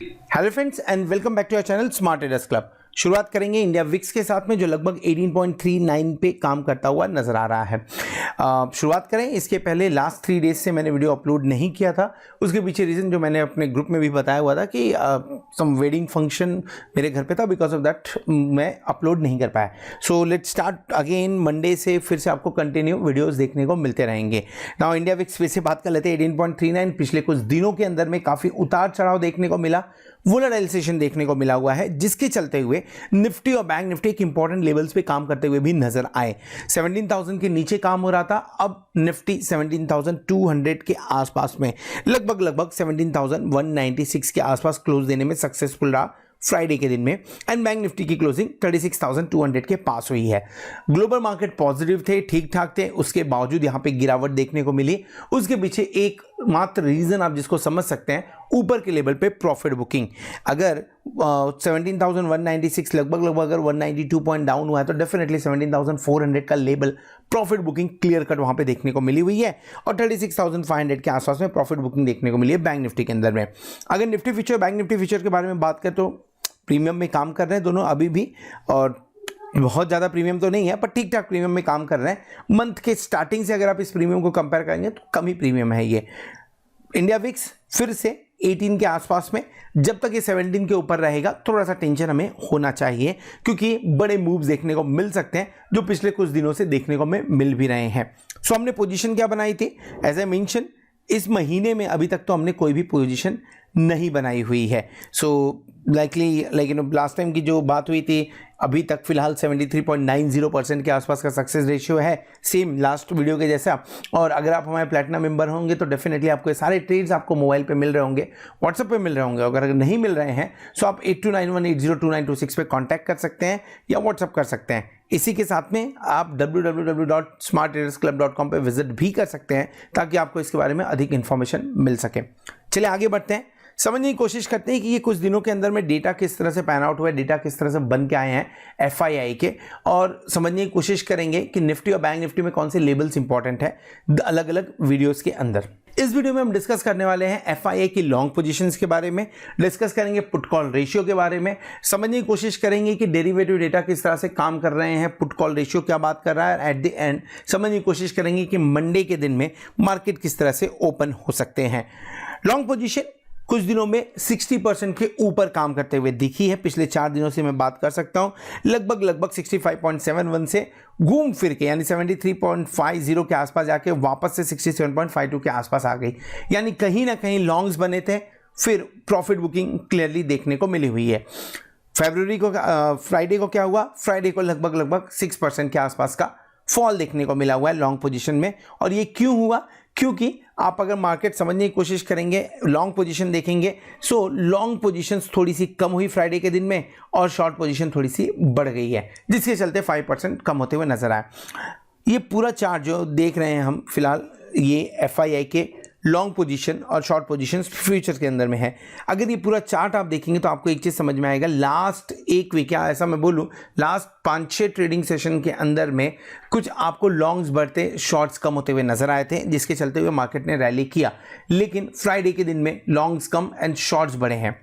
Hello friends and welcome back to our channel smart traders club. शुरुआत करेंगे India VIX के साथ में जो लगभग 18.39 पे काम करता हुआ नजर आ रहा है। शुरुआत करें इसके पहले लास्ट 3 डेज से मैंने वीडियो अपलोड नहीं किया था। उसके पीछे रीज़न जो मैंने अपने ग्रुप में भी बताया हुआ था कि सम वेडिंग फंक्शन मेरे घर पे था, बिकॉज ऑफ दैट मैं अपलोड नहीं कर पाया। So let's start again Monday से फिर से आपको कंटिन्यू वीडियोज़ देखने को मिलते रहेंगे। नाउ इंडिया विक्स फिर से बात कर लेते हैं। 18.39 पिछले कुछ दिनों के अंदर में काफ़ी उतार चढ़ाव देखने को मिला, वोलेटाइल सेशन देखने को मिला हुआ है, जिसके चलते हुए निफ्टी और बैंक निफ्टी एक इंपॉर्टेंट लेवल्स पे काम करते हुए भी नजर आए। 17,000 के नीचे काम हो रहा था, अब निफ्टी 17,200 के आसपास में लगभग 17,196 के आसपास क्लोज देने में सक्सेसफुल रहा फ्राइडे के दिन में। एंड बैंक निफ्टी की क्लोजिंग 36,200 के पास हुई है। ग्लोबल मार्केट पॉजिटिव थे, ठीक ठाक थे, उसके बावजूद यहां पे गिरावट देखने को मिली। उसके पीछे एक मात्र रीजन आप जिसको समझ सकते हैं, ऊपर के लेवल पे प्रॉफिट बुकिंग। अगर 17,196 लगभग अगर 192 पॉइंट डाउन हुआ है तो डेफिनेटली 17,400 का level profit booking clear cut वहां पे देखने को मिली हुई है और 36,500 के आसपास में प्रॉफिट बुकिंग देखने को मिली है बैंक निफ्टी के अंदर में। अगर Nifty future bank Nifty future के बारे में बात करें तो प्रीमियम में काम कर रहे हैं दोनों अभी भी, और बहुत ज़्यादा प्रीमियम तो नहीं है पर ठीक ठाक प्रीमियम में काम कर रहे हैं। मंथ के स्टार्टिंग से अगर आप इस प्रीमियम को कंपेयर करेंगे तो कम ही प्रीमियम है ये। इंडिया विक्स फिर से 18 के आसपास में, जब तक ये 17 के ऊपर रहेगा थोड़ा सा टेंशन हमें होना चाहिए, क्योंकि बड़े मूव्स देखने को मिल सकते हैं जो पिछले कुछ दिनों से देखने को हमें मिल भी रहे हैं। सो हमने पोजीशन क्या बनाई थी, एज ए मेंशन इस महीने में अभी तक तो हमने कोई भी पोजीशन नहीं बनाई हुई है। सो लाइक लास्ट टाइम की जो बात हुई थी, अभी तक फिलहाल 73.90% के आसपास का सक्सेस रेशियो है, सेम लास्ट वीडियो के जैसा। और अगर आप हमारे प्लेटिनम मेंबर होंगे तो डेफिनेटली आपको ये सारे ट्रेड्स आपको मोबाइल पे मिल रहे होंगे, व्हाट्सएप पे मिल रहे होंगे। अगर नहीं मिल रहे हैं तो आप 8291802926 पे कांटेक्ट कर सकते हैं या व्हाट्सएप कर सकते हैं। इसी के साथ में आप www.smarttradersclub.com पे विजिट भी कर सकते हैं ताकि आपको इसके बारे में अधिक इंफॉर्मेशन मिल सके। चलिए आगे बढ़ते हैं, समझने की कोशिश करते हैं कि ये कुछ दिनों के अंदर में डेटा किस तरह से पैन आउट हुआ है, डेटा किस तरह से बन के आए हैं एफआईआई के, और समझने की कोशिश करेंगे कि निफ्टी और बैंक निफ्टी में कौन से लेवल्स इंपॉर्टेंट है अलग अलग वीडियोस के अंदर। इस वीडियो में हम डिस्कस करने वाले हैं एफआईआई की लॉन्ग पोजीशंस के बारे में, डिस्कस करेंगे पुट कॉल रेशियो के बारे में, समझने की कोशिश करेंगे कि डेरिवेटिव डेटा किस तरह से काम कर रहे हैं, पुट कॉल रेशियो क्या बात कर रहा है। एट द एंड समझने की कोशिश करेंगे कि मंडे के दिन में मार्केट किस तरह से ओपन हो सकते हैं। लॉन्ग पोजीशन कुछ दिनों में 60% के ऊपर काम करते हुए दिखी है। पिछले 4 दिनों से मैं बात कर सकता हूं, लगभग 65.71 से घूम फिर के यानी 73.50 के आसपास जाके वापस से 67.52 के आसपास आ गई। यानी कहीं ना कहीं लॉन्ग्स बने थे, फिर प्रॉफिट बुकिंग क्लियरली देखने को मिली हुई है। फरवरी को फ्राइडे को क्या हुआ, फ्राइडे को लगभग 6% के आसपास का फॉल देखने को मिला हुआ है लॉन्ग पोजीशन में। और ये क्यों हुआ, क्योंकि आप अगर मार्केट समझने की कोशिश करेंगे, लॉन्ग पोजीशन देखेंगे, सो लॉन्ग पोजीशंस थोड़ी सी कम हुई फ्राइडे के दिन में और शॉर्ट पोजीशन थोड़ी सी बढ़ गई है, जिसके चलते 5% कम होते हुए नजर आया। ये पूरा चार्ट जो देख रहे हैं हम फिलहाल, ये एफआईआई के लॉन्ग पोजीशन और शॉर्ट पोजीशन फ्यूचर के अंदर में है। अगर ये पूरा चार्ट आप देखेंगे तो आपको एक चीज़ समझ में आएगा, लास्ट एक वीक या ऐसा मैं बोलूँ लास्ट 5-6 ट्रेडिंग सेशन के अंदर में कुछ आपको लॉन्ग्स बढ़ते शॉर्ट्स कम होते हुए नजर आए थे, जिसके चलते हुए मार्केट ने रैली किया। लेकिन फ्राइडे के दिन में लॉन्ग्स कम एंड शॉर्ट्स बढ़े हैं।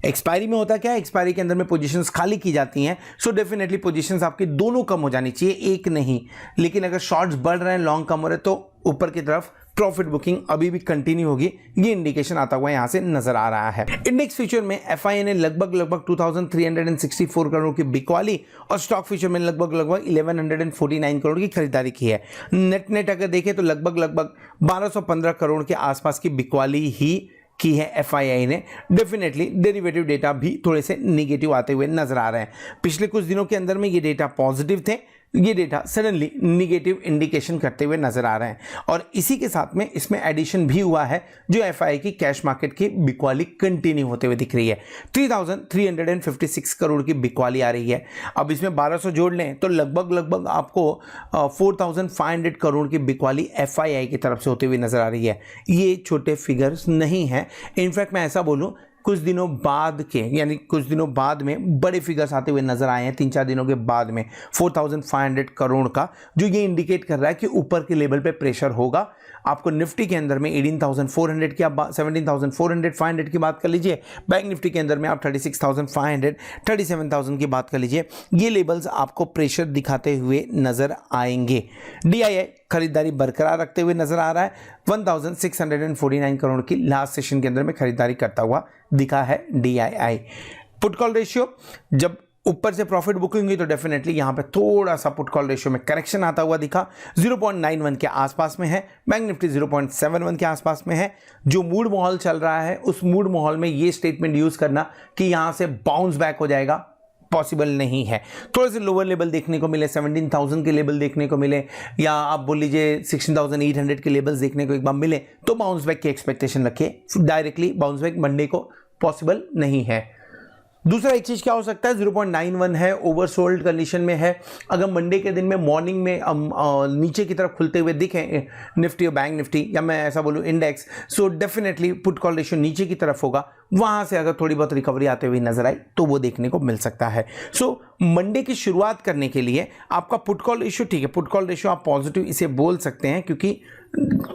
एक्सपायरी में होता क्या है, एक्सपायरी के अंदर में पोजीशंस खाली की जाती हैं, सो डेफिनेटली पोजीशंस आपकी दोनों कम हो जानी चाहिए, एक नहीं। लेकिन अगर शॉर्ट्स बढ़ रहे हैं, लॉन्ग कम हो रहे हैं, तो ऊपर की तरफ प्रॉफिट बुकिंग अभी भी कंटिन्यू होगी, ये इंडिकेशन आता हुआ यहां से नजर आ रहा है। इंडेक्स फ्यूचर में एफआईआई ने लगभग 2364 करोड़ की बिकवाली और स्टॉक फ्यूचर में लगभग 1149 करोड़ की खरीदारी की है। नेट अगर देखें तो लगभग 1215 करोड़ के आसपास की बिकवाली ही की है एफआईआई ने। डेफिनेटली डेरिवेटिव डेटा भी थोड़े से निगेटिव आते हुए नजर आ रहे हैं। पिछले कुछ दिनों के अंदर में ये डेटा पॉजिटिव थे, ये डेटा सडनली निगेटिव इंडिकेशन करते हुए नजर आ रहे हैं। और इसी के साथ में इसमें एडिशन भी हुआ है, जो एफआईआई की कैश मार्केट की बिकवाली कंटिन्यू होते हुए दिख रही है। 3356 करोड़ की बिकवाली आ रही है। अब इसमें 1200 जोड़ लें तो लगभग आपको 4500 करोड़ की बिकवाली एफआईआई की तरफ से होते हुए नजर आ रही है। ये छोटे फिगर्स नहीं है। इनफैक्ट मैं ऐसा बोलूं, कुछ दिनों बाद के यानी कुछ दिनों बाद में बड़े फिगर्स आते हुए नजर आए हैं, 3-4 दिनों के बाद में 4500 करोड़ का, जो ये इंडिकेट कर रहा है कि ऊपर के लेवल पे प्रेशर होगा। आपको निफ्टी के अंदर में 18,400 की आप 17,400 500 की बात कर लीजिए, बैंक निफ्टी के अंदर में आप 36,500 37,000 की बात कर लीजिए। ये लेवल्स आपको प्रेशर दिखाते हुए नजर आएंगे। DII खरीदारी बरकरार रखते हुए नजर आ रहा है, 1649 करोड़ की लास्ट सेशन के अंदर में खरीदारी करता हुआ दिखा है DII। पुट कॉल रेशियो जब ऊपर से प्रॉफिट बुकिंग हुई तो डेफिनेटली यहां पे थोड़ा सा पुट कॉल रेशियो में करेक्शन आता हुआ दिखा, 0.91 के आसपास में है। बैंक निफ्टी 0.71 के आसपास में है। जो मूड माहौल चल रहा है उस मूड माहौल में ये स्टेटमेंट यूज करना कि यहां से बाउंस बैक हो जाएगा पॉसिबल नहीं है। थोड़े से लोअर लेवल देखने को मिले, 17,000 के लेवल देखने को मिले, या आप बोल लीजिए 16,800 के लेवल्स देखने को एक बार मिले तो बाउंस बैक की एक्सपेक्टेशन रखिए। डायरेक्टली बाउंस बैक मंडे को पॉसिबल नहीं है। दूसरा एक चीज क्या हो सकता है, 0.91 है, ओवरसोल्ड कंडीशन में है। अगर मंडे के दिन में मॉर्निंग में नीचे की तरफ खुलते हुए दिखे निफ्टी और बैंक निफ्टी, या मैं ऐसा बोलूं index, so definitely put call ratio नीचे की तरफ होगा। वहां से अगर थोड़ी बहुत रिकवरी आते हुए नजर आई तो वो देखने को मिल सकता है। सो मंडे की शुरुआत करने के लिए आपका पुट कॉल रेशियो, ठीक है, पुट कॉल रेशियो आप पॉजिटिव इसे बोल सकते हैं क्योंकि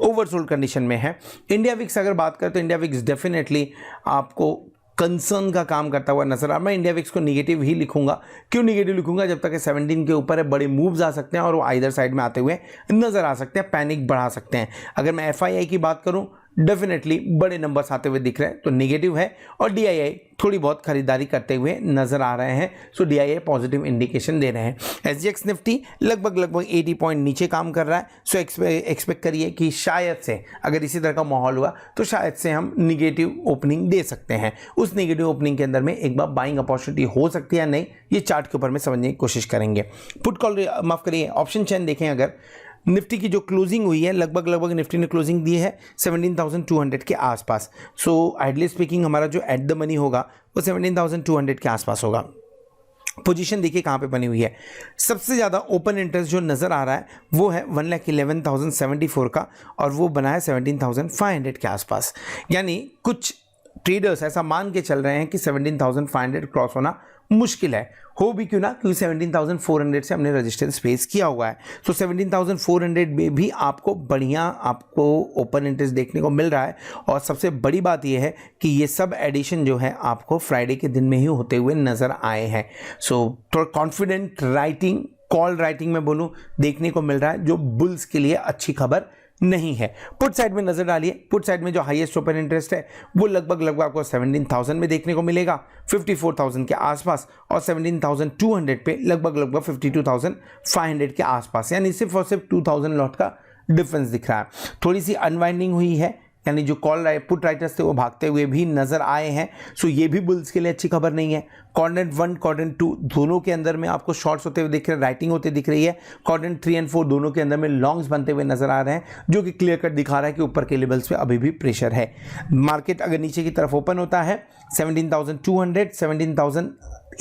ओवरसोल्ड कंडीशन में है। इंडिया विक्स अगर बात करें तो इंडिया विक्स डेफिनेटली आपको कंसर्न का काम करता हुआ नजर आ रहा है। मैं इंडिया विक्स को निगेटिव ही लिखूंगा। क्यों निगेटिव लिखूंगा, जब तक 17 के ऊपर है बड़े मूव्स आ सकते हैं और वो आइदर साइड में आते हुए नजर आ सकते हैं, पैनिक बढ़ा सकते हैं। अगर मैं FII की बात करूं डेफिनेटली बड़े नंबर्स आते हुए दिख रहे हैं तो नेगेटिव है, और DII थोड़ी बहुत खरीदारी करते हुए नजर आ रहे हैं। सो DII पॉजिटिव इंडिकेशन दे रहे हैं। SGX निफ्टी लगभग 80 पॉइंट नीचे काम कर रहा है। सो एक्सपेक्ट करिए कि शायद से अगर इसी तरह का माहौल हुआ तो शायद से हम निगेटिव ओपनिंग दे सकते हैं। उस निगेटिव ओपनिंग के अंदर में एक बार बाइंग अपॉर्चुनिटी हो सकती है या नहीं, ये चार्ट के ऊपर में समझने की कोशिश करेंगे। पुट कॉल माफ करिए ऑप्शन चेन देखें, अगर निफ्टी की जो क्लोजिंग हुई है लगभग निफ्टी ने क्लोजिंग दी है 17,200 के आसपास। सो आइडली स्पीकिंग हमारा जो एट द मनी होगा वो 17,200 के आसपास होगा। पोजीशन देखिए कहाँ पे बनी हुई है। सबसे ज़्यादा ओपन इंटरेस्ट जो नज़र आ रहा है वो है 1,11,074 का, और वो बना है 17,500 के आसपास। यानी कुछ ट्रेडर्स ऐसा मान के चल रहे हैं कि 17,500 क्रॉस होना मुश्किल है। हो भी क्यों ना, क्योंकि 17,400 से हमने रेजिस्टेंस फेस किया हुआ है। तो 17,400 में भी आपको बढ़िया आपको ओपन इंटरेस्ट देखने को मिल रहा है। और सबसे बड़ी बात यह है कि ये सब एडिशन जो है आपको फ्राइडे के दिन में ही होते हुए नजर आए हैं। सो थोड़ा कॉन्फिडेंट राइटिंग, कॉल राइटिंग में बोलूं, देखने को मिल रहा है, जो बुल्स के लिए अच्छी खबर नहीं है। पुट साइड में नजर डालिए, पुट साइड में जो हाईएस्ट ओपन इंटरेस्ट है वो लगभग आपको 17,000 में देखने को मिलेगा, 54,000 के आसपास, और 17,200 पे लगभग 52,500 के आसपास। यानी सिर्फ और सिर्फ 2,000 लॉट का डिफरेंस दिख रहा है। थोड़ी सी अनवाइंडिंग हुई है, यानी जो पुट राइटर्स थे वो भागते हुए भी नजर आए हैं। सो ये भी बुल्स के लिए अच्छी खबर नहीं है। क्वाड्रेंट 1 क्वाड्रेंट 2 दोनों के अंदर में आपको शॉर्ट्स होते हुए दिख रहे हैं, राइटिंग होते दिख रही है। क्वाड्रेंट 3 और 4 दोनों के अंदर में लॉन्ग्स बनते हुए नजर आ रहे हैं, जो कि क्लियर कट दिखा रहा है कि ऊपर के लेवल्स पे अभी भी प्रेशर है। मार्केट अगर नीचे की तरफ ओपन होता है 17,200 17,000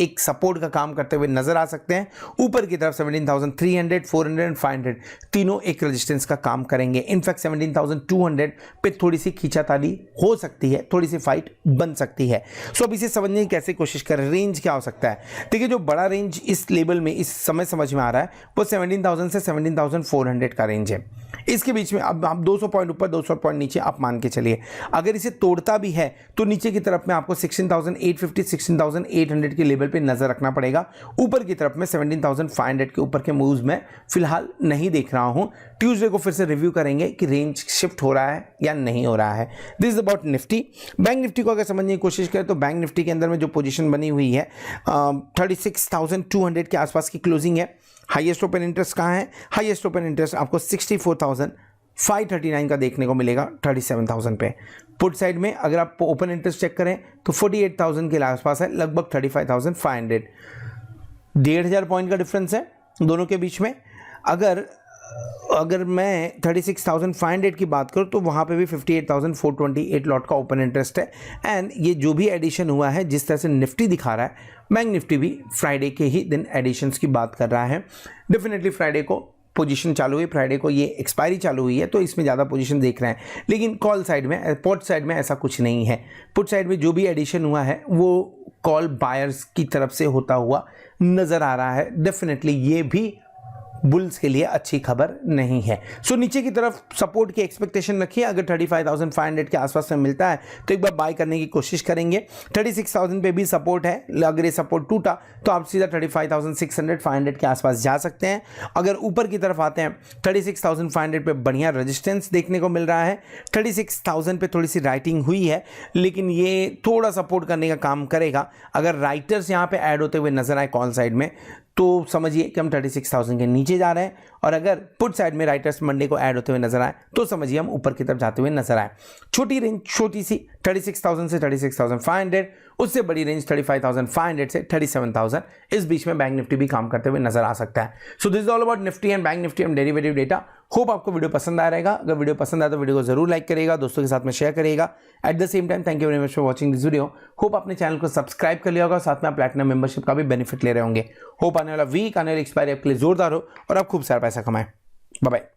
एक सपोर्ट का काम करते हुए नजर आ सकते हैं। ऊपर की तरफ 17,300 400 एंड 500 तीनों एक रेजिस्टेंस का काम करेंगे। इनफैक्ट 17,200 पे थोड़ी सी खींचातानी हो सकती है, थोड़ी सी फाइट बन सकती है। सो अब इसे समझने की कैसे कोशिश करें, रेंज क्या हो सकता है। देखिए जो बड़ा रेंज इस लेवल में इस समय समझ में आ रहा है वो 17,000 से 17,400 का रेंज है। इसके बीच में अब आप 200 पॉइंट ऊपर 200 पॉइंट नीचे आप मान के चलिए। अगर इसे तोड़ता भी है तो नीचे की तरफ में आपको 16,850 16,800 के लेवल पे नजर रखना पड़ेगा। ऊपर की तरफ में 17,500 के ऊपर के मूव्स में फिलहाल नहीं देख रहा हूं। ट्यूसडे को फिर से रिव्यू करेंगे कि रेंज शिफ्ट हो रहा है या नहीं हो रहा है। This is about Nifty. Bank Nifty को अगर समझने की कोशिश करें तो बैंक निफ्टी के अंदर में जो पोजीशन बनी हुई है 36,200 के आसपास की क्लोजिंग है। हाईएस्ट ओपन इंटरेस्ट कहाँ है, हाईएस्ट ओपन इंटरेस्ट आपको 64,539 का देखने को मिलेगा 37,000 पे। पुट साइड में अगर आप ओपन इंटरेस्ट चेक करें तो 48,000 के आसपास है, लगभग 35,500। 1,500 पॉइंट का डिफरेंस है दोनों के बीच में। अगर मैं 36,500 की बात करूं तो वहां पे भी 58,428 लॉट का ओपन इंटरेस्ट है। एंड ये जो भी एडिशन हुआ है, जिस तरह से निफ्टी दिखा रहा है, बैंक निफ्टी भी फ्राइडे के ही दिन एडिशंस की बात कर रहा है। डेफिनेटली फ्राइडे को पोजीशन चालू हुई, फ्राइडे को ये एक्सपायरी चालू हुई है तो इसमें ज़्यादा पोजीशन देख रहे हैं। लेकिन कॉल साइड में, पुट साइड में ऐसा कुछ नहीं है। पुट साइड में जो भी एडिशन हुआ है वो कॉल बायर्स की तरफ से होता हुआ नज़र आ रहा है। डेफिनेटली ये भी बुल्स के लिए अच्छी खबर नहीं है। सो नीचे की तरफ सपोर्ट की एक्सपेक्टेशन रखिए, अगर 35,500 के आसपास में मिलता है तो एक बार बाय करने की कोशिश करेंगे। 36,000 पे भी सपोर्ट है, अगर ये सपोर्ट टूटा तो आप सीधा 35,600 500 के आसपास जा सकते हैं। अगर ऊपर की तरफ आते हैं 36,500 पे बढ़िया रेजिस्टेंस देखने को मिल रहा है। 36,000 पे थोड़ी सी राइटिंग हुई है, लेकिन ये थोड़ा सपोर्ट करने का काम करेगा। अगर राइटर्स यहाँ पे ऐड होते हुए नजर आए कॉल साइड में तो समझिए कि हम 36,000 के नीचे जा रहे हैं, और अगर पुट साइड में राइटर्स मंडे को ऐड होते हुए नजर आए तो समझिए हम ऊपर की तरफ जाते हुए नजर आए। छोटी रेंज छोटी सी 36,000 से 36,500, उससे बड़ी रेंज 35,500 से 37,000, इस बीच में बैंक निफ्टी भी काम करते हुए नजर आ सकता है। So this is all about Nifty and bank Nifty and derivative data. Hope आपको वीडियो पसंद आ रहेगा। अगर वीडियो पसंद आए तो वीडियो को जरूर लाइक करिएगा, दोस्तों के साथ में शेयर करिएगा। At the same time thank you very much for watching this video. Hope आपने चैनल को सब्सक्राइब कर लिया होगा, साथ में आप प्लैटिनम मेंबरशिप का भी बेनिफिट ले रहे होंगे। होप आने वाला वीक, आने वाली एक्सपायरी आपके लिए जोरदार हो और आप खूब सारा पैसा कमाएं। Bye bye.